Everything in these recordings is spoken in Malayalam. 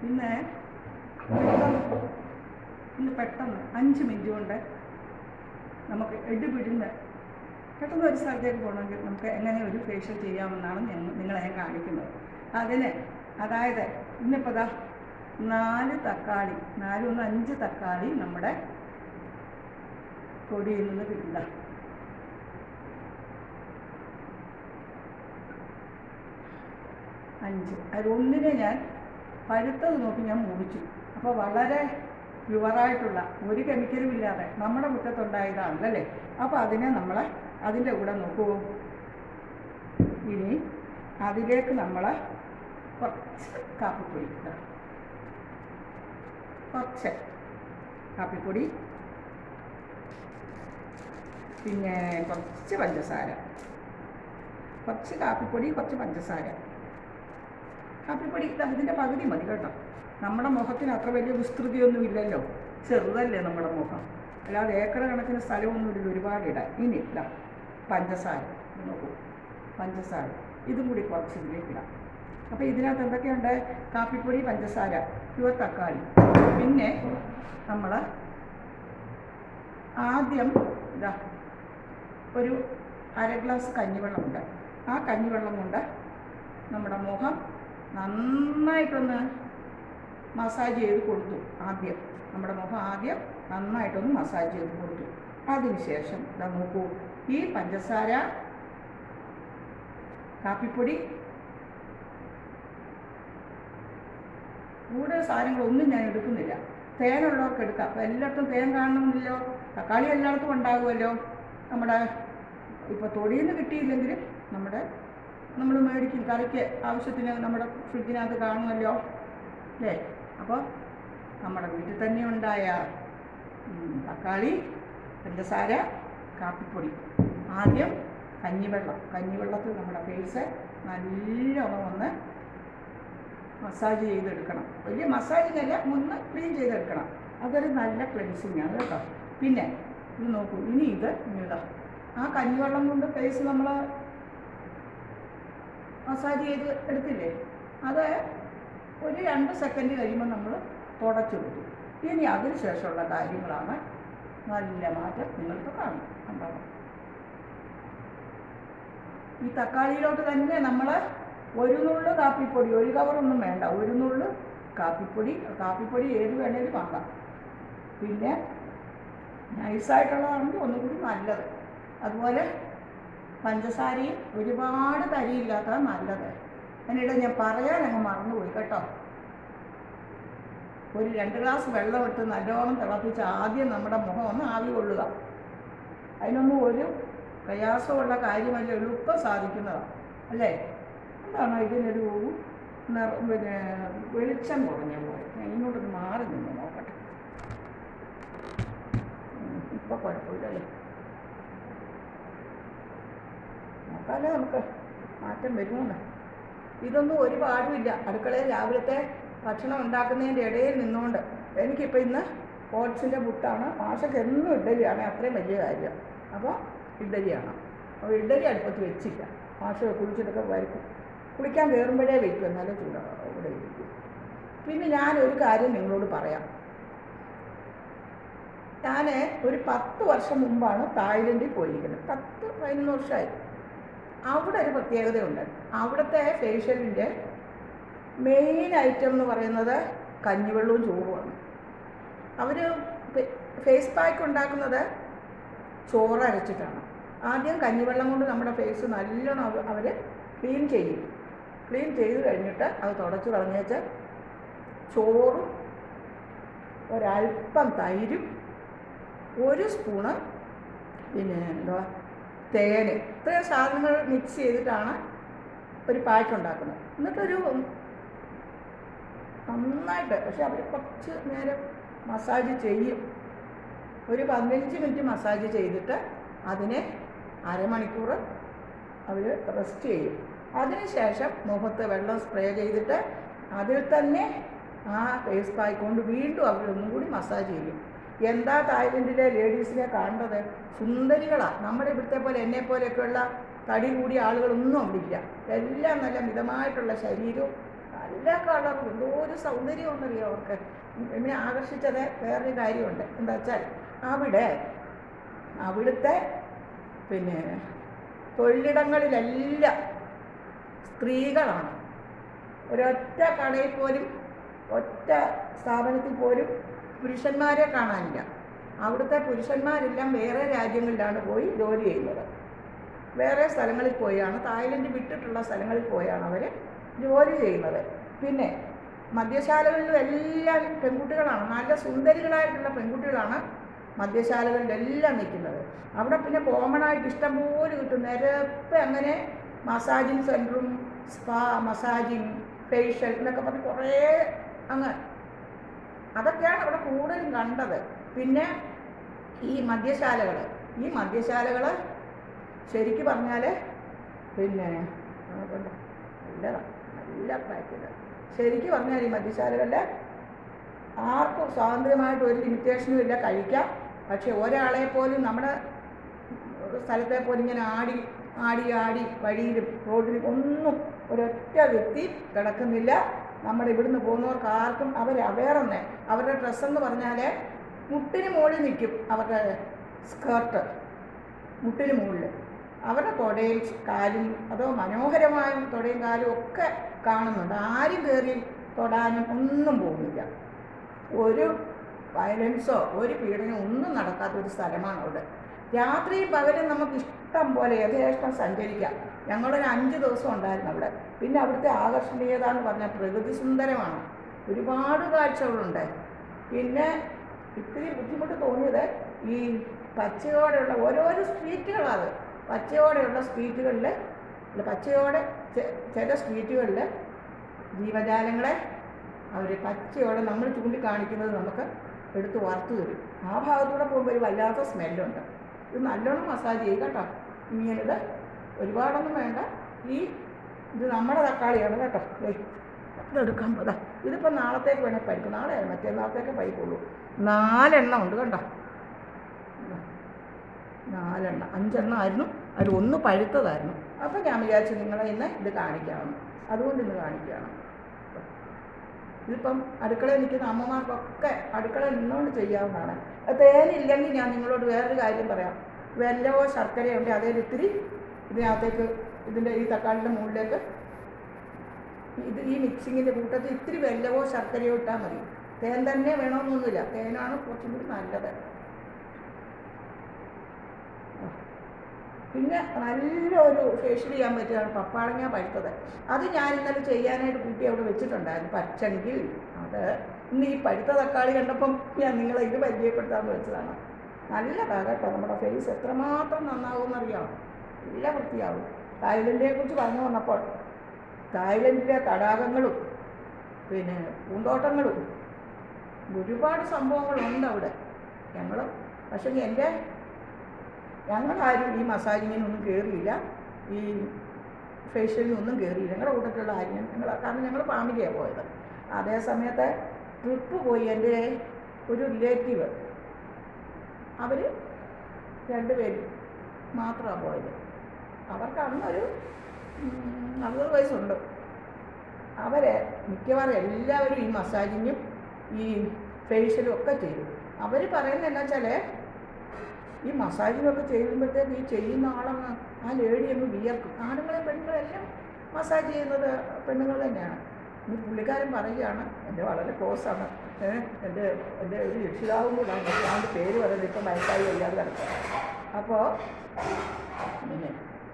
ഇന്ന് പെട്ടെന്ന് 5 മിനിറ്റ് കൊണ്ട് നമുക്ക് എടുപിടിന്ന് പെട്ടെന്ന് ഒരു സ്ഥലത്തേക്ക് പോകണമെങ്കിൽ നമുക്ക് എങ്ങനെ ഒരു ഫേഷ്യൽ ചെയ്യാമെന്നാണ് നിങ്ങളെ ഞാൻ കാണിക്കുന്നത്. അതിന് അതായത് ഇന്നിപ്പോൾ ദാ 4 തക്കാളി, 4 1 5 തക്കാളി നമ്മുടെ തൊടിയിൽ നിന്ന് കിട്ടുക. അതിലൊന്നിനെ ഞാൻ പഴുത്തത് നോക്കി ഞാൻ മുറിച്ചു. അപ്പോൾ വളരെ പ്യുവറായിട്ടുള്ള ഒരു കെമിക്കലും ഇല്ലാതെ നമ്മുടെ മുറ്റത്തുണ്ടായതാണല്ലേ. അപ്പോൾ അതിനെ നമ്മൾ അതിൻ്റെ കൂടെ നോക്കൂ. ഇനി അതിലേക്ക് നമ്മൾ കുറച്ച് കാപ്പിപ്പൊടി, കുറച്ച് കാപ്പിപ്പൊടി, പിന്നെ കുറച്ച് പഞ്ചസാര, കുറച്ച് കാപ്പിപ്പൊടി, കുറച്ച് പഞ്ചസാര. കാപ്പിപ്പൊടി ഇതിൻ്റെ പകുതി മതി കേട്ടോ. നമ്മുടെ മുഖത്തിന് അത്ര വലിയ വിസ്തൃതിയൊന്നും ഇല്ലല്ലോ, ചെറുതല്ലേ നമ്മുടെ മുഖം, അല്ലാതെ ഏക്കർ കണക്കിന് സ്ഥലമൊന്നുമില്ല ഒരുപാടിടാൻ. ഇനി ഇല്ല പഞ്ചസാര, നോക്കൂ പഞ്ചസാര, ഇതും കൂടി കുറച്ച് ഇതിലേക്ക് ഇടാം. അപ്പോൾ ഇതിനകത്ത് എന്തൊക്കെയുണ്ട്? കാപ്പിപ്പൊടി, പഞ്ചസാര, പ്യുവർ തക്കാളി. പിന്നെ നമ്മൾ ആദ്യം ഇതാ ഒരു 1/2 ഗ്ലാസ് കഞ്ഞിവെള്ളമുണ്ട്. ആ കഞ്ഞിവെള്ളം കൊണ്ട് നമ്മുടെ മുഖം നന്നായിട്ടൊന്ന് മസാജ് ചെയ്ത് കൊടുത്തു. ആദ്യം നമ്മുടെ മുഖം ആദ്യം നന്നായിട്ടൊന്ന് മസാജ് ചെയ്ത് കൊടുത്തു. അതിനുശേഷം ഇതാ നോക്കൂ, ഈ പഞ്ചസാര, കാപ്പിപ്പൊടി, കൂടുതൽ സാധനങ്ങളൊന്നും ഞാൻ എടുക്കുന്നില്ല. തേനുള്ളവർക്ക് എടുക്കാം. അപ്പോൾ എല്ലായിടത്തും തേൻ കാണണമെന്നില്ലോ, തക്കാളി എല്ലായിടത്തും ഉണ്ടാകുമല്ലോ. നമ്മുടെ ഇപ്പോൾ തൊടിയിൽ നിന്ന് കിട്ടിയില്ലെങ്കിലും നമ്മൾ മേടിക്കും, കറിക്ക് ആവശ്യത്തിന് നമ്മുടെ ഫ്രിഡ്ജിനകത്ത് കാണുമല്ലോ അല്ലേ. അപ്പോൾ നമ്മുടെ വീട്ടിൽ തന്നെ ഉണ്ടായ തക്കാളി, പഞ്ചസാര, കാപ്പിപ്പൊടി, ആദ്യം കഞ്ഞിവെള്ളത്തിൽ നമ്മുടെ ഫേസ് നല്ലോണം ഒന്ന് മസാജ് ചെയ്തെടുക്കണം. വലിയ മസാജിങ്ങല്ല, ഒന്ന് ക്ലീൻ ചെയ്തെടുക്കണം. അതൊരു നല്ല ക്ലെൻസിങ് ആണ് കേട്ടോ. പിന്നെ ഇത് നോക്കൂ, ഇനി ഇതാ ആ കഞ്ഞിവെള്ളം കൊണ്ട് ഫേസ് നമ്മൾ മസാജ് ചെയ്ത് എടുത്തില്ലേ, അത് ഒരു 2 സെക്കൻഡ് കഴിയുമ്പോൾ നമ്മൾ തുടച്ചെടുത്തു. ഇനി അതിന് ശേഷമുള്ള കാര്യങ്ങളാണ് നല്ല മാറ്റം നിങ്ങൾക്ക് ഉണ്ടാകും. ഈ തക്കാളിയിലോട്ട് തന്നെ നമ്മൾ 1 നുള്ളു കാപ്പിപ്പൊടി, 1 കവറൊന്നും വേണ്ട, 1 നുള്ളു കാപ്പിപ്പൊടി ഏത് വേണേലും വാങ്ങാം. പിന്നെ നൈസായിട്ടുള്ളതാണെങ്കിൽ ഒന്നുകൂടി നല്ലത്. അതുപോലെ പഞ്ചസാരയും ഒരുപാട് തരിയില്ലാത്തതാണ് നല്ലത്. അതിനിടെ ഞാൻ പറയാനങ്ങ് മറന്നുപോയി കേട്ടോ. ഒരു 2 ഗ്ലാസ് വെള്ളം ഇട്ട് നല്ലോണം തിളപ്പിച്ച് ആദ്യം നമ്മുടെ മുഖം ഒന്ന് ആവി കൊള്ളുക. അതിനൊന്നും ഒരു പ്രയാസമുള്ള കാര്യമല്ല, എളുപ്പം സാധിക്കുന്നതാണ് അല്ലേ. എന്താണ് ഇതിനൊരു പിന്നെ വെളിച്ചം കുറഞ്ഞ പോലെ. ഞാൻ ഇങ്ങോട്ടൊന്ന് മാറി നിന്ന് നോക്കട്ടെ. ഇപ്പം കുഴപ്പമില്ലല്ലേ, നോക്കാമല്ലേ നമുക്ക് മാറ്റം വരുമെന്ന്. ഇതൊന്നും ഒരു പാടുമില്ല. അടുക്കളയിൽ രാവിലത്തെ ഭക്ഷണം ഉണ്ടാക്കുന്നതിൻ്റെ ഇടയിൽ നിന്നുകൊണ്ട് എനിക്കിപ്പോൾ ഇന്ന് ഓട്സിൻ്റെ പുട്ടാണ്. മാഷക്ക് എന്നും ഇഡ്ഡലിയാണ്, അത്രയും വലിയ കാര്യം. അപ്പോൾ ഇഡ്ഡലിയാണ്. അപ്പോൾ ഇഡ്ഡലി അടുപ്പത്ത് വെച്ചില്ല. മാഷ കുളിച്ചിട്ടൊക്കെ വരക്കും, കുളിക്കാൻ കയറുമ്പോഴേ വയ്ക്കും, എന്നാലും ഇവിടെ ഇരിക്കും. പിന്നെ ഞാനൊരു കാര്യം നിങ്ങളോട് പറയാം. ഞാൻ ഒരു 10 വർഷം മുമ്പാണ് തായ്ലൻഡിൽ പോയിരിക്കുന്നത്. 10-11 വർഷമായി. അവിടെ ഒരു പ്രത്യേകതയുണ്ട്. അവിടുത്തെ ഫേഷ്യലിൻ്റെ മെയിൻ ഐറ്റം എന്ന് പറയുന്നത് കഞ്ഞിവെള്ളവും ചോറുമാണ്. അവർ ഫേസ് പാക്ക് ഉണ്ടാക്കുന്നത് ചോറ് അരച്ചിട്ടാണ്. ആദ്യം കഞ്ഞിവെള്ളം കൊണ്ട് നമ്മുടെ ഫേസ് നല്ലോണം അവർ ക്ലീൻ ചെയ്യും. ക്ലീൻ ചെയ്ത് കഴിഞ്ഞിട്ട് അത് തുടച്ച് കളഞ്ഞേച്ച് ചോറും ഒരല്പം തൈരും 1 സ്പൂണ് പിന്നെ തേന്, ഇത്രയും സാധനങ്ങൾ മിക്സ് ചെയ്തിട്ടാണ് ഒരു പാക്ക് ഉണ്ടാക്കുന്നത്. എന്നിട്ടൊരു നന്നായിട്ട്, പക്ഷെ അവർ കുറച്ച് നേരം മസാജ് ചെയ്യും. ഒരു 15 മിനിറ്റ് മസാജ് ചെയ്തിട്ട് അതിനെ അരമണിക്കൂർ അവർ റെസ്റ്റ് ചെയ്യും. അതിനുശേഷം മുഖത്ത് വെള്ളം സ്പ്രേ ചെയ്തിട്ട് അതിൽ തന്നെ ആ ഫേസ് പാക്ക് കൊണ്ട് വീണ്ടും അവരൊന്നും കൂടി മസാജ് ചെയ്യും. എന്താ തായ്ലൻഡിലെ ലേഡീസിനെ കാണേണ്ടത്? സുന്ദരികളാണ്. നമ്മുടെ ഇവിടുത്തെ പോലെ എന്നെപ്പോലെയൊക്കെയുള്ള തടി കൂടിയ ആളുകളൊന്നും അവിടെ ഇല്ല. എല്ലാം നല്ല മിതമായിട്ടുള്ള ശരീരവും നല്ല കളറും എന്തോ ഒരു സൗന്ദര്യം ഉണ്ടല്ലോ അവർക്ക്. എന്നെ ആകർഷിച്ചത് വേറൊരു കാര്യമുണ്ട്. എന്താ വെച്ചാൽ അവിടുത്തെ പിന്നെ തൊഴിലിടങ്ങളിലെല്ലാം സ്ത്രീകളാണ്. ഒരൊറ്റ കടയിൽ പോലും, ഒറ്റ സ്ഥാപനത്തിൽ പോലും പുരുഷന്മാരെ കാണാനില്ല. അവിടുത്തെ പുരുഷന്മാരെല്ലാം വേറെ രാജ്യങ്ങളിലാണ് പോയി ജോലി ചെയ്യുന്നത്. വേറെ സ്ഥലങ്ങളിൽ പോയാണ്, തായ്ലൻഡ് വിട്ടിട്ടുള്ള സ്ഥലങ്ങളിൽ പോയാണ് അവർ ജോലി ചെയ്യുന്നത്. പിന്നെ മദ്യശാലകളിലും എല്ലാം പെൺകുട്ടികളാണ്, നല്ല സുന്ദരികളായിട്ടുള്ള പെൺകുട്ടികളാണ് മദ്യശാലകളിലെല്ലാം നിൽക്കുന്നത്. അവിടെ പിന്നെ കോമണായിട്ട് ഇഷ്ടംപോലെ കിട്ടും, നിരപ്പ്. അങ്ങനെ മസാജിങ് സെൻറ്ററും സ്പാ, മസാജിങ്, ഫേഷ്യൽ എന്നൊക്കെ പറഞ്ഞ് കുറേ അതൊക്കെയാണ് അവിടെ കൂടുതലും കണ്ടത്. പിന്നെ ഈ മദ്യശാലകൾ ശരിക്കും പറഞ്ഞാൽ പിന്നെ നല്ല പാക്കറ്റ്. ശരിക്കും പറഞ്ഞാൽ ഈ മദ്യശാലകളിൽ ആർക്കും സ്വാതന്ത്ര്യമായിട്ട് ഒരു ലിമിറ്റേഷനും ഇല്ല, കഴിക്കാം. പക്ഷെ ഒരാളെ പോലും നമ്മുടെ സ്ഥലത്തെ പോലും ഇങ്ങനെ ആടി വഴിയിലും റോഡിലും ഒന്നും ഒരൊറ്റ വ്യക്തി കിടക്കുന്നില്ല. നമ്മുടെ ഇവിടുന്ന് പോകുന്നവർക്ക് ആർക്കും അവരവേറൊന്നേ. അവരുടെ ഡ്രസ്സെന്ന് പറഞ്ഞാൽ മുട്ടിന് മുകളിൽ നിൽക്കും, അവരുടെ സ്കേർട്ട് മുട്ടിന് മുകളിൽ. അവരുടെ തുടയും കാലും അതോ മനോഹരമായ തുടയും കാലും ഒക്കെ കാണുന്നുണ്ട്. ആരും കയറി തൊടാനും ഒന്നും പോകുന്നില്ല. ഒരു വയലൻസോ ഒരു പീഡനമോ ഒന്നും നടക്കാത്തൊരു സ്ഥലമാണ് അവിടെ. രാത്രിയും പകലും നമുക്ക് ഇഷ്ടം പോലെ യഥേഷ്ടം സഞ്ചരിക്കാം. ഞങ്ങളൊരു 5 ദിവസം ഉണ്ടായിരുന്നു അവിടെ. പിന്നെ അവിടുത്തെ ആകർഷണീയത എന്ന് പറഞ്ഞാൽ പ്രകൃതി സുന്ദരമാണ്, ഒരുപാട് കാഴ്ചകളുണ്ട്. പിന്നെ ഇത്തിരി ബുദ്ധിമുട്ട് തോന്നിയത് ഈ പച്ചയോടെയുള്ള ഓരോരോ സ്ട്രീറ്റുകളാണ്. പച്ചയോടെയുള്ള സ്ട്രീറ്റുകളിൽ പച്ചയോടെ ചില സ്ട്രീറ്റുകളിൽ ജീവജാലങ്ങളെ അവർ പച്ചയോടെ നമ്മൾ ചൂണ്ടിക്കാണിക്കുന്നത് നമുക്ക് എടുത്ത് വറുത്ത് തരും. ആ ഭാഗത്തൂടെ പോകുമ്പോൾ ഒരു വല്ലാത്ത സ്മെല്ലുണ്ട്. ഇത് നല്ലോണം മസാജ് ചെയ്യും കേട്ടോ. ഇങ്ങനെത് ഒരുപാടൊന്നും വേണ്ട. ഇത് നമ്മുടെ തക്കാളിയാണ് കേട്ടോ. ഇതെടുക്കാൻ പോതാ. ഇതിപ്പോൾ നാളത്തേക്ക് വേണേൽ പരിക്കും. നാളെ മറ്റന്നാളത്തേക്ക് പരിക്കുള്ളൂ. 4 എണ്ണം ഉണ്ട് കേട്ടോ. 4 എണ്ണം, 5 എണ്ണം ആയിരുന്നു. അതിൽ 1 പഴുത്തതായിരുന്നു. അപ്പോൾ ഞാൻ വിചാരിച്ചു നിങ്ങളെ ഇന്ന് ഇത് കാണിക്കാമെന്ന്. അതുകൊണ്ട് ഇന്ന് കാണിക്കുകയാണ്. ഇതിപ്പം അടുക്കളയിൽ നിൽക്കുന്ന അമ്മമാർക്കൊക്കെ അടുക്കളയിൽ നിന്നുകൊണ്ട് ചെയ്യാവുന്നതാണ്. തേനില്ലെങ്കിൽ ഞാൻ നിങ്ങളോട് വേറൊരു കാര്യം പറയാം. വെല്ലമോ ശർക്കരയോ ഉണ്ട്, അതിലിത്തിരി ഇതിനകത്തേക്ക് ഈ തക്കാളിയുടെ മുകളിലേക്ക് ഈ മിക്സിങ്ങിൻ്റെ കൂട്ടത്തിൽ ഇത്തിരി വെല്ലമോ ശർക്കരയോ ഇട്ടാൽ മതി. തേൻ തന്നെ വേണമെന്നൊന്നുമില്ല, തേനാണ് കുറച്ചും കൂടി നല്ലത്. പിന്നെ നല്ലൊരു ഫേഷ്യൽ ചെയ്യാൻ പറ്റിയതാണ് പപ്പാളങ്ങ പഴുത്തത്. അത് ഞാൻ ഇന്നലെ ചെയ്യാനായിട്ട് കൂട്ടി അവിടെ വെച്ചിട്ടുണ്ടായിരുന്നു. പച്ചെങ്കിൽ അത് ഇന്ന് ഈ പഴുത്ത തക്കാളി കണ്ടപ്പം ഞാൻ നിങ്ങളെ ഇത് പരിചയപ്പെടുത്താമെന്ന് വെച്ചതാണ്. നല്ലതാണ് കേട്ടോ. നമ്മുടെ ഫേസ് എത്രമാത്രം നന്നാവുമെന്നറിയാം, നല്ല വൃത്തിയാവും. തായ്ലൻഡിനെ കുറിച്ച് പറഞ്ഞു വന്നപ്പോൾ തായ്ലൻഡിലെ തടാകങ്ങളും പിന്നെ പൂന്തോട്ടങ്ങളും ഒരുപാട് സംഭവങ്ങളുണ്ട് അവിടെ. പക്ഷേ ഞങ്ങളാരും ഈ മസാജിങ്ങിനൊന്നും കയറിയില്ല, ഈ ഫേഷ്യലിനൊന്നും കയറിയില്ല. ഞങ്ങളുടെ കൂട്ടത്തിലുള്ള ആരും കാരണം ഞങ്ങൾ ഫാമിലിയാണ് പോയത്. അതേ സമയത്ത് ട്രിപ്പ് പോയി എൻ്റെ ഒരു റിലേറ്റീവ്, അവർ 2 പേര് മാത്രമാണ് പോയത്. അവർക്ക് അന്നൊരു 40 വയസ്സുണ്ട്. മിക്കവാറും എല്ലാവരും ഈ മസാജിങ്ങും ഈ ഫേഷ്യലും ഒക്കെ ചെയ്തു. അവർ പറയുന്നത് എന്താ വെച്ചാൽ ഈ മസാജിങ്ങൊക്കെ ചെയ്യുമ്പോഴത്തേക്ക് ഈ ചെയ്യുന്ന ആ ലേഡി അങ്ങ് വിയർക്കും. ആണുങ്ങളെയും പെണ്ണുങ്ങളെല്ലാം മസാജ് ചെയ്യുന്നത് പെണ്ണുങ്ങൾ തന്നെയാണ്. പുള്ളിക്കാരൻ പറയുകയാണ്, എൻ്റെ വളരെ ക്ലോസാണ്, എൻ്റെ ഒരു രക്ഷിതാവും കൂടാണ്, അതിൻ്റെ പേര് പറയുന്നത് ഇപ്പം വയസ്സായി വയ്യാതെ കിടക്കുക. അപ്പോൾ പിന്നെ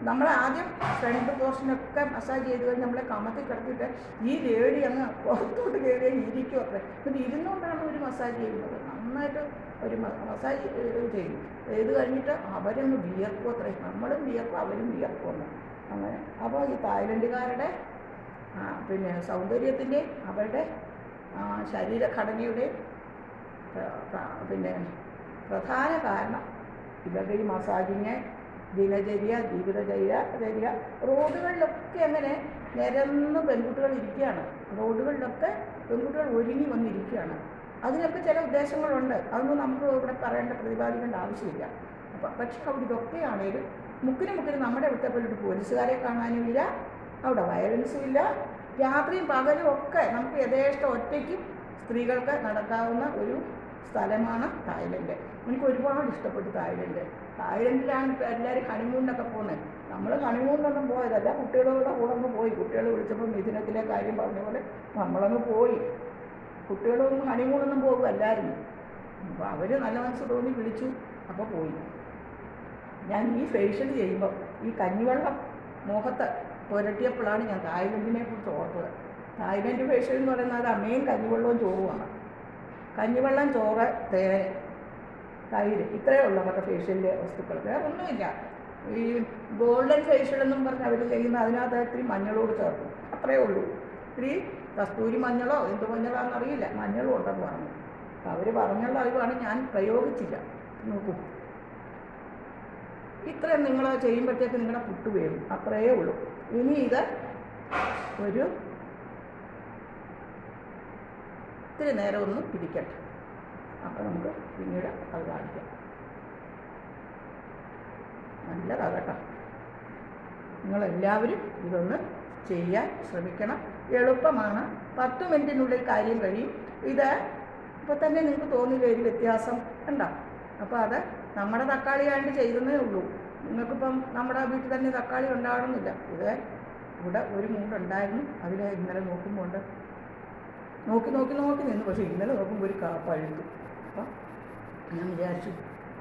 നമ്മൾ ആദ്യം ഫ്രണ്ട് പോർഷനൊക്കെ മസാജ് ചെയ്ത് കഴിഞ്ഞ് നമ്മളെ കമത്തി കിടത്തിയിട്ട് ഈ ലേഡി അങ്ങ് പുറത്തോട്ട് കയറിയാൽ ഇരിക്കും. അത്ര പിന്നെ ഇരുന്നുകൊണ്ടാണ് ഒരു മസാജ് ചെയ്യുന്നത്. നന്നായിട്ട് ഒരു മസാജ് ചെയ്യും. ചെയ്ത് കഴിഞ്ഞിട്ട് അവരൊന്ന് വിയർക്കും. അത്രയും നമ്മളും വിയർക്കും, അവരും വിയർക്കുമെന്ന് അങ്ങനെ. അപ്പോൾ ഈ തായ്ലൻഡുകാരുടെ പിന്നെ സൗന്ദര്യത്തിൻ്റെയും അവരുടെ ശരീരഘടനയുടെയും പിന്നെ പ്രധാന കാരണം ഇവരുടെ ഈ മസാജിങ്, ദിനചര്യ, ജീവിതചര്യ. റോഡുകളിലൊക്കെ അങ്ങനെ നിരന്ന് പെൺകുട്ടികൾ ഇരിക്കുകയാണ്. റോഡുകളിലൊക്കെ പെൺകുട്ടികൾ ഒരുങ്ങി വന്നിരിക്കുകയാണ്. അതിനൊക്കെ ചില ഉദ്ദേശങ്ങളുണ്ട്. അതൊന്നും നമുക്ക് ഇവിടെ പ്രതിപാദിക്കേണ്ട ആവശ്യമില്ല. പക്ഷെ അവിടെ ഇതൊക്കെയാണേലും മുക്കിന് നമ്മുടെ ഇവിടുത്തെ പോലെ പോലീസുകാരെ കാണാനുമില്ല, അവിടെ വയലൻസും ഇല്ല, രാത്രിയും പകലും ഒക്കെ നമുക്ക് യഥേഷ്ടം ഒറ്റയ്ക്കും സ്ത്രീകൾക്ക് നടക്കാവുന്ന ഒരു സ്ഥലമാണ് തായ്ലൻഡ്. എനിക്ക് ഒരുപാട് ഇഷ്ടപ്പെട്ടു തായ്ലൻഡിലാണ് ഇപ്പോൾ എല്ലാവരും ഹണിമൂണിനൊക്കെ പോകുന്നത്. നമ്മൾ ഹണിമൂണിനൊന്നും പോയതല്ല, കുട്ടികളുടെ കൂടെ അങ്ങ് പോയി. കുട്ടികൾ വിളിച്ചപ്പോൾ മിഥുനത്തിലെ കാര്യം പറഞ്ഞ പോലെ നമ്മളങ്ങ് പോയി. കുട്ടികളൊന്നും ഹണിമൂണൊന്നും പോകുമല്ലായിരുന്നു. അപ്പോൾ അവർ നല്ല മനസ്സ് തോന്നി വിളിച്ചു, അപ്പോൾ പോയി. ഞാൻ ഈ ഫേഷ്യൽ ചെയ്യുമ്പോൾ ഈ കഞ്ഞിവെള്ളം മുഖത്ത് പുരട്ടിയപ്പോഴാണ് ഞാൻ തായ്ലൻഡിനെ കുറിച്ച് ഓർത്തത്. തായ്ലൻഡ് ഫേഷ്യൽ എന്ന് പറയുന്നത് അമ്മയും കഞ്ഞിവെള്ളവും ചോറുമാണ്. കഞ്ഞിവെള്ളം, ചോറ്, തേൻ, തൈര്, ഇത്രയേ ഉള്ളൂ അവരുടെ ഫേഷ്യലിൻ്റെ വസ്തുക്കൾ. വേറെ ഒന്നുമില്ല. ഈ ഗോൾഡൻ ഫേഷ്യൽ എന്നും പറഞ്ഞ് അവർ ചെയ്യുന്ന അതിനകത്ത് ഇത്തിരി മഞ്ഞളോട് ചേർക്കും, അത്രയേ ഉള്ളൂ. ഇത്തിരി കസ്തൂരി മഞ്ഞളോ എന്ത് മഞ്ഞളാണെന്നറിയില്ല, മഞ്ഞളും ഉണ്ടെന്ന് പറഞ്ഞു. അപ്പം അവർ പറഞ്ഞുള്ള അറിവാണ്, ഞാൻ പ്രയോഗിച്ചില്ല. നോക്കൂ, ഇത്രയും നിങ്ങൾ ചെയ്യുമ്പോഴത്തേക്ക് നിങ്ങളുടെ പുട്ട് വേവും, അത്രയേ ഉള്ളൂ. ഇനി ഇത് ഒരു ഇത്തിരി നേരം ഒന്ന് പിടിക്കട്ടെ, അപ്പോൾ നമുക്ക് പിന്നീട് അത് കാണിക്കാം. നല്ലതാണ് കേട്ടോ. നിങ്ങളെല്ലാവരും ഇതൊന്ന് ചെയ്യാൻ ശ്രമിക്കണം. എളുപ്പമാണ്, 10 മിനിറ്റിനുള്ളിൽ കാര്യം കഴിയും. ഇത് ഇപ്പോൾ തന്നെ നിങ്ങൾക്ക് തോന്നില്ല ഒരു വ്യത്യാസം ഉണ്ടോ? അപ്പോൾ അത് നമ്മുടെ തക്കാളിയായിട്ട് ചെയ്യുന്നേ ഉള്ളൂ. നിങ്ങൾക്കിപ്പം നമ്മുടെ വീട്ടിൽ തന്നെ തക്കാളി ഉണ്ടാകണമെന്നില്ല. ഇത് ഇവിടെ ഒരു മൂടുണ്ടായിരുന്നു, അതിൽ ഇന്നലെ നോക്കുമ്പോൾ നോക്കി നിന്നു. പക്ഷേ ഇന്നലെ നോക്കുമ്പോൾ ഒരു പഴുത്തു. അപ്പം ഞാൻ വിചാരിച്ചു,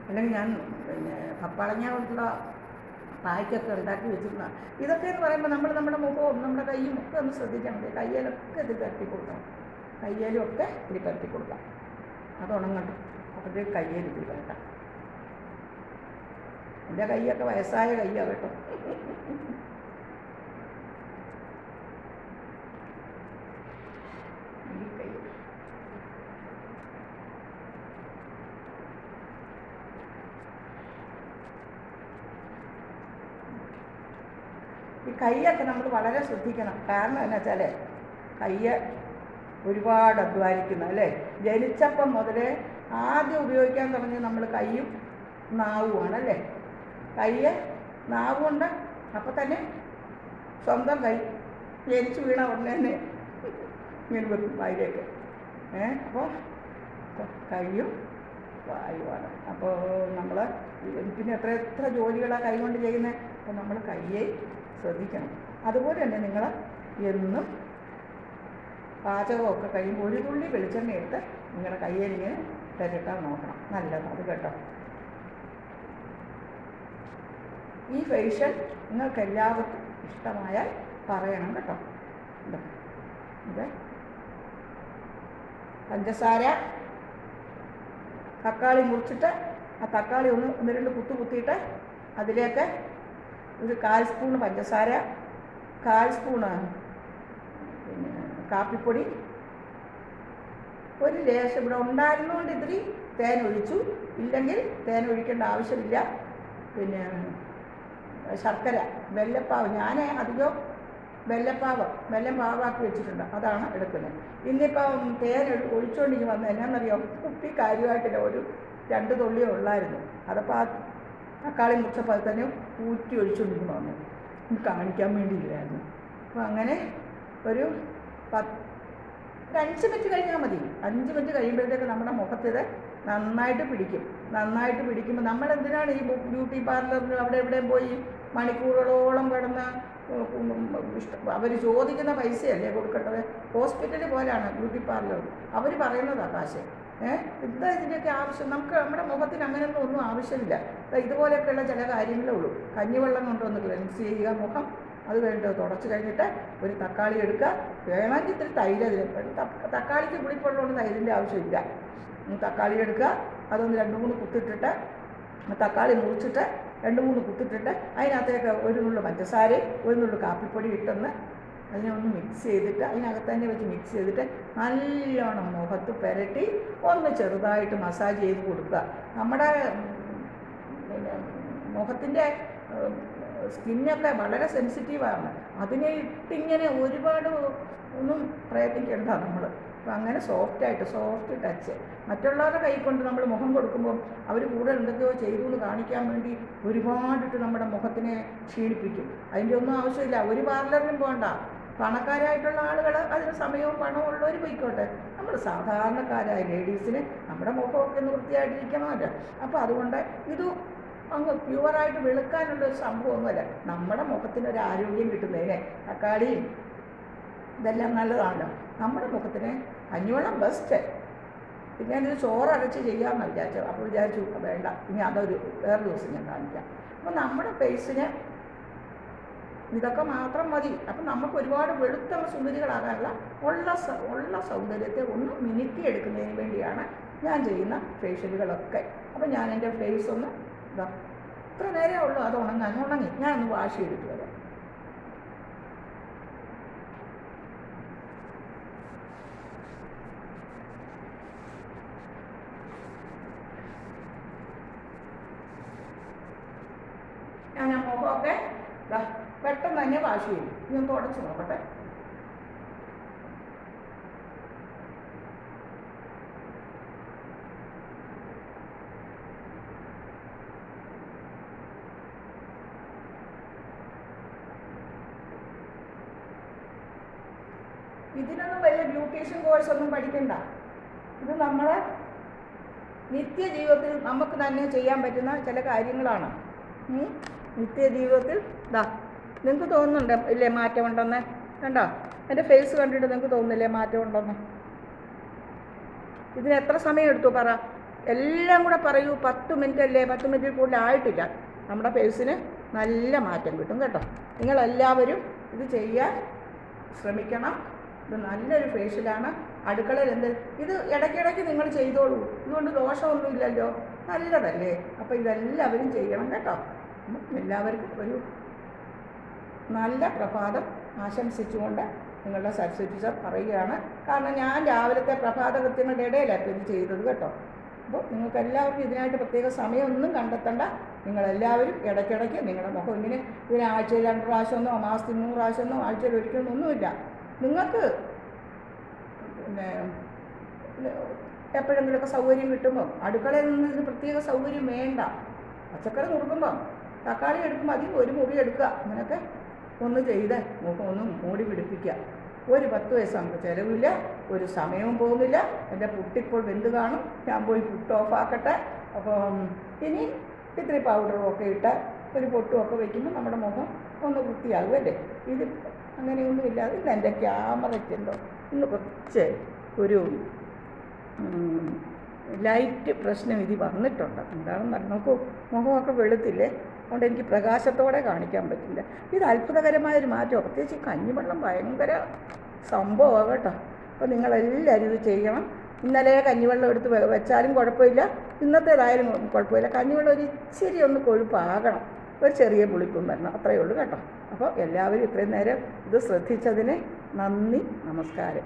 അല്ലെങ്കിൽ ഞാൻ പിന്നെ പപ്പാളങ്ങ കൊണ്ടുള്ള പായ്ക്കൊക്കെ ഉണ്ടാക്കി വെച്ചിരുന്ന ഇതൊക്കെ എന്ന് പറയുമ്പോൾ നമ്മൾ നമ്മുടെ മുഖവും നമ്മുടെ കൈയും ഒക്കെ ഒന്ന് ശ്രദ്ധിച്ചാൽ മതി. കയ്യിലൊക്കെ ഇത് പരത്തി കൊടുക്കണം, കയ്യിലും ഒക്കെ ഇത് പരത്തി കൊടുക്കാം. അത് ഉണങ്ങട്ടെ, അപ്പോഴത്തേക്ക് കയ്യിൽ ഇത് വേണ്ട. എൻ്റെ കൈയൊക്കെ വയസ്സായ കയ്യാണ് കേട്ടോ. ഈ കൈയൊക്കെ നമ്മൾ വളരെ ശ്രദ്ധിക്കണം. കാരണം എന്താ വെച്ചാൽ കയ്യ് ഒരുപാട് അധ്വാനിക്കുന്ന അല്ലേ. ജനിച്ചപ്പം മുതലേ ആദ്യം ഉപയോഗിക്കാൻ തുടങ്ങി നമ്മൾ കൈയും നാവുമാണല്ലേ. കയ്യ് നാവുകൊണ്ട് അപ്പം തന്നെ സ്വന്തം കൈ ജനിച്ചു വീണ ഉടനെ തന്നെ ഇങ്ങനെ വെക്കും വായിലേക്ക്. അപ്പോൾ കൈയും വായുവാണ്. അപ്പോൾ നമ്മൾ പിന്നെ എത്ര ജോലികളാണ് കൈ കൊണ്ട് ചെയ്യുന്നത്. അപ്പോൾ നമ്മൾ കയ്യെ ശ്രദ്ധിക്കണം. അതുപോലെ തന്നെ നിങ്ങൾ എന്നും പാചകമൊക്കെ കഴിയുമ്പോൾ ഒരു തുള്ളി വെളിച്ചെണ്ണ എടുത്ത് നിങ്ങളുടെ കയ്യിലിങ്ങനെ പുരട്ടാൻ നോക്കണം. നല്ലത് അത് കേട്ടോ. ഈ ഫേഷ്യൽ നിങ്ങൾക്ക് എല്ലാവർക്കും ഇഷ്ടമായാൽ പറയണം കേട്ടോ. ഇത് പഞ്ചസാര, തക്കാളി മുറിച്ചിട്ട് ആ തക്കാളി ഒന്ന് രണ്ട് കുത്തിയിട്ട് അതിലേക്ക് ഒരു 1/4 സ്പൂൺ പഞ്ചസാര, 1/4 സ്പൂണ് പിന്നെ കാപ്പിപ്പൊടി, ഒരു ലേശം ഇവിടെ ഉണ്ടായിരുന്നുകൊണ്ട് ഇത്തിരി തേൻ ഒഴിച്ചു. ഇല്ലെങ്കിൽ തേൻ ഒഴിക്കേണ്ട ആവശ്യമില്ല. പിന്നെ ശർക്കര, വെല്ലപ്പാവ്, ഞാൻ അധികം വെല്ലം പാവാക്കി വെച്ചിട്ടുണ്ട്, അതാണ് എടുക്കുന്നത്. ഇന്നിപ്പം തേൻ ഒഴിച്ചുകൊണ്ടിരിക്കും വന്നത് എന്നാന്നറിയോ, കുപ്പി കാര്യമായിട്ടില്ല, ഒരു 2 തുള്ളിയേ ഉള്ളായിരുന്നു. അതപ്പോൾ ആ തക്കാളി മുറിച്ചപ്പോൾ അത് തന്നെ ഊറ്റി ഒഴിച്ചുകൊണ്ടിരിക്കുന്നു വന്നു, കാണിക്കാൻ വേണ്ടിയില്ലായിരുന്നു. അപ്പോൾ അങ്ങനെ ഒരു 5 മിനിറ്റ് കഴിഞ്ഞാൽ മതി. 5 മിനിറ്റ് കഴിയുമ്പോഴത്തേക്ക് നമ്മുടെ മുഖത്തിത് നന്നായിട്ട് പിടിക്കുമ്പോൾ നമ്മളെന്തിനാണ് ഈ ബ്യൂട്ടി പാർലറിൽ അവിടെ എവിടെയും പോയി മണിക്കൂറുകളോളം കിടന്ന് അവർ ചോദിക്കുന്ന പൈസയല്ലേ കൊടുക്കേണ്ടത്. ഹോസ്പിറ്റലിൽ പോലാണ് ബ്യൂട്ടി പാർലർ, അവർ പറയുന്നതാണ് കാശ്. എന്താ ഇതിൻ്റെയൊക്കെ ആവശ്യം? നമുക്ക് നമ്മുടെ മുഖത്തിന് അങ്ങനെയൊന്നും ഒന്നും ആവശ്യമില്ല. ഇതുപോലെയൊക്കെയുള്ള ചില കാര്യങ്ങളേ ഉള്ളൂ. കഞ്ഞിവെള്ളം കൊണ്ടൊന്ന് ക്ലെൻസ് ചെയ്യുക മുഖം, അത് വേണ്ടത് തുടച്ച് കഴിഞ്ഞിട്ട് ഒരു തക്കാളി എടുക്കുക, വേണമെങ്കിൽ ഇത്തിരി തൈര് അതിൽ. തക്കാളിക്ക് പുളിപ്പുള്ളതുകൊണ്ട് തൈരിൻ്റെ ആവശ്യമില്ല. തക്കാളി എടുക്കുക, അതൊന്ന് 2-3 കുത്തിട്ടിട്ട്, തക്കാളി മുറിച്ചിട്ട് 2-3 കുത്തിട്ടിട്ട് അതിനകത്തേക്ക് ഒരു നുള്ളു പഞ്ചസാരയും ഒരു നുള്ളു കാപ്പിപ്പൊടി ഇട്ടൊന്ന് അതിനെ ഒന്ന് മിക്സ് ചെയ്തിട്ട് അതിനകത്ത് തന്നെ വെച്ച് മിക്സ് ചെയ്തിട്ട് നല്ലോണം മുഖത്ത് പുരട്ടി ഒന്ന് ചെറുതായിട്ട് മസാജ് ചെയ്ത് കൊടുക്കുക. നമ്മുടെ മുഖത്തിൻ്റെ സ്കിന്നൊക്കെ വളരെ സെൻസിറ്റീവാണ്. അതിനെ ഇട്ടിങ്ങനെ ഒരുപാട് ഒന്നും പ്രയത്നിക്കേണ്ട നമ്മൾ. അപ്പം അങ്ങനെ സോഫ്റ്റ് ടച്ച്. മറ്റുള്ളവരുടെ കൈ കൊണ്ട് നമ്മൾ മുഖം കൊടുക്കുമ്പോൾ അവർ കൂടെ എന്തൊക്കെയോ ചെയ്തു എന്ന് കാണിക്കാൻ വേണ്ടി ഒരുപാടിട്ട് നമ്മുടെ മുഖത്തിനെ ക്ഷീണിപ്പിക്കും. അതിൻ്റെ ഒന്നും ആവശ്യമില്ല. ഒരു പാർലറിലും പോകണ്ട, പണക്കാരായിട്ടുള്ള ആളുകൾ അതിന് സമയവും പണവും ഉള്ളവർ പോയിക്കോട്ടെ. നമ്മൾ സാധാരണക്കാരായ ലേഡീസിന് നമ്മുടെ മുഖമൊക്കെ ഒന്ന് വൃത്തിയായിട്ടിരിക്കണമല്ലോ. അപ്പോൾ അതുകൊണ്ട് ഇത് അങ്ങ് പ്യുവറായിട്ട് വെളുക്കാനുള്ളൊരു സംഭവമൊന്നുമല്ല. നമ്മുടെ മുഖത്തിനൊരു ആരോഗ്യം കിട്ടുന്നതിന് തക്കാളിയും ഇതെല്ലാം നല്ലതാണല്ലോ. നമ്മുടെ മുഖത്തിന് കഞ്ഞിവെള്ളം ബെസ്റ്റ്. പിന്നെ ഞാനിത് ചോറരച്ച് ചെയ്യാമെന്ന് വിചാരിച്ചു. അപ്പോൾ വിചാരിച്ചു വേണ്ട, ഇനി അതൊരു വേറെ ദിവസം ഞാൻ കാണിക്കാം. അപ്പോൾ നമ്മുടെ ഫേസിന് ഇതൊക്കെ മാത്രം മതി. അപ്പം നമുക്ക് ഒരുപാട് വെളുത്ത സുന്ദരികളാകാനുള്ള ഉള്ള സൗന്ദര്യത്തെ ഒന്ന് മിനുക്കിയെടുക്കുന്നതിന് വേണ്ടിയാണ് ഞാൻ ചെയ്യുന്ന ഫേഷ്യലുകളൊക്കെ. അപ്പം ഞാൻ എൻ്റെ ഫേസ് ഒന്ന് ഇത്ര നേരമേ ഉള്ളൂ അത് ഉണങ്ങി ഞാനൊന്ന് വാഷ് ചെയ്തിട്ട് വരാം. ഞാൻ മുഖമൊക്കെ പെട്ടെന്ന് തന്നെ വാഷ് ചെയ്യും. ഞാൻ തുടച്ച് നോക്കട്ടെ. ഇതിനൊന്നും വലിയ ബ്യൂട്ടീഷ്യൻ കോഴ്സൊന്നും പഠിക്കണ്ട. ഇത് നമ്മളെ നിത്യജീവിതത്തിൽ നമുക്ക് തന്നെ ചെയ്യാൻ പറ്റുന്ന ചില കാര്യങ്ങളാണ്. നിത്യജീവിതത്തിൽ നിങ്ങൾക്ക് തോന്നുന്നുണ്ട് ഇല്ലേ മാറ്റമുണ്ടെന്ന്? കണ്ടോ, എൻ്റെ ഫേസ് കണ്ടിട്ട് നിങ്ങൾക്ക് തോന്നുന്നില്ലേ മാറ്റമുണ്ടെന്ന്? ഇതിന് എത്ര സമയം എടുത്തു പറ? എല്ലാം കൂടെ പറയൂ. 10 മിനിറ്റ് അല്ലേ? 10 മിനിറ്റിൽ കൂടുതൽ ആയിട്ടില്ല. നമ്മുടെ ഫേസിന് നല്ല മാറ്റം കിട്ടും കേട്ടോ. നിങ്ങളെല്ലാവരും ഇത് ചെയ്യാൻ ശ്രമിക്കണം. ഇത് നല്ലൊരു ഫേഷ്യലാണ്. അടുക്കളയിൽ ഇത് ഇടയ്ക്കിടയ്ക്ക് നിങ്ങൾ ചെയ്തോളൂ. ഇതുകൊണ്ട് ദോഷമൊന്നുമില്ലല്ലോ, നല്ലതല്ലേ? അപ്പോൾ ഇതെല്ലാവരും ചെയ്യണം കേട്ടോ. എല്ലാവർക്കും ഒരു നല്ല പ്രഭാതം ആശംസിച്ചുകൊണ്ട് നിങ്ങളുടെ സരസ്വതി ടീച്ചർ പറയുകയാണ്. കാരണം ഞാൻ രാവിലത്തെ പ്രഭാത കൃത്യങ്ങളുടെ ഇടയിലാണ് ഇത് ചെയ്തത് കേട്ടോ. അപ്പോൾ നിങ്ങൾക്ക് എല്ലാവർക്കും ഇതിനായിട്ട് പ്രത്യേക സമയമൊന്നും കണ്ടെത്തണ്ട. നിങ്ങളെല്ലാവരും ഇടയ്ക്കിടയ്ക്ക് നിങ്ങളുടെ മുഖം ഇങ്ങനെ ആഴ്ചയിൽ 2 പ്രാവശ്യമൊന്നോ മാസത്തിൽ 3 പ്രാവശ്യമൊന്നോ ആഴ്ചയിൽ ഒരിക്കലൊന്നുമില്ല. നിങ്ങൾക്ക് പിന്നെ എപ്പോഴെങ്കിലുമൊക്കെ സൗകര്യം കിട്ടുമ്പോൾ അടുക്കളയിൽ നിന്ന് ഇതിന് പ്രത്യേക സൗകര്യം വേണ്ട. പച്ചക്കറി നുറുക്കുമ്പം തക്കാളി എടുക്കുമ്പോൾ അതിൽ ഒരു മുറി എടുക്കുക. അങ്ങനെയൊക്കെ ഒന്ന് ചെയ്ത് മുഖം ഒന്ന് മൂടി പിടിപ്പിക്കുക. ഒരു 10 വയസ്സ് നമുക്ക് ചിലവില്ല, ഒരു സമയവും പോകുന്നില്ല. എൻ്റെ പുട്ടിപ്പോൾ വെന്ത് കാണും. ഞാൻ പോയി പുട്ട് ഓഫാക്കട്ടെ. അപ്പം ഇനി ഇത്തിരി പൗഡറും ഒക്കെ ഇട്ട് ഒരു പൊട്ടുമൊക്കെ വയ്ക്കുമ്പോൾ നമ്മുടെ മുഖം ഒന്ന് വൃത്തിയാകും അല്ലേ? ഇത് അങ്ങനെയൊന്നും ഇല്ലാതെ ഇന്ന് എൻ്റെ ക്യാമറയ്ക്കുണ്ടോ ഇന്ന് കുറച്ച് ഒരു ലൈറ്റ് പ്രശ്നം ഇത് വന്നിട്ടുണ്ട്. എന്താണെന്ന് നോക്കൂ, മുഖമൊക്കെ വെളുത്തില്ലേ? അതുകൊണ്ട് എനിക്ക് പ്രകാശത്തോടെ കാണിക്കാൻ പറ്റില്ല. ഇത് അത്ഭുതകരമായൊരു മാറ്റമാണ്. പ്രത്യേകിച്ച് കഞ്ഞിവെള്ളം ഭയങ്കര സംഭവമാണ് കേട്ടോ. അപ്പോൾ നിങ്ങളെല്ലാവരും ഇത് ചെയ്യണം. ഇന്നലെ കഞ്ഞിവെള്ളം എടുത്ത് വെച്ചാലും കുഴപ്പമില്ല, ഇന്നത്തേതായാലും കുഴപ്പമില്ല. കഞ്ഞിവെള്ളം ഒരു ഇച്ചിരി ഒന്ന് കൊഴുപ്പാകണം, ഒരു ചെറിയ പുളിപ്പും വരണം, അത്രയേ ഉള്ളൂ കേട്ടോ. അപ്പോൾ എല്ലാവരും ഇത്രയും നേരം ഇത് ശ്രദ്ധിച്ചതിന് നന്ദി, നമസ്കാരം.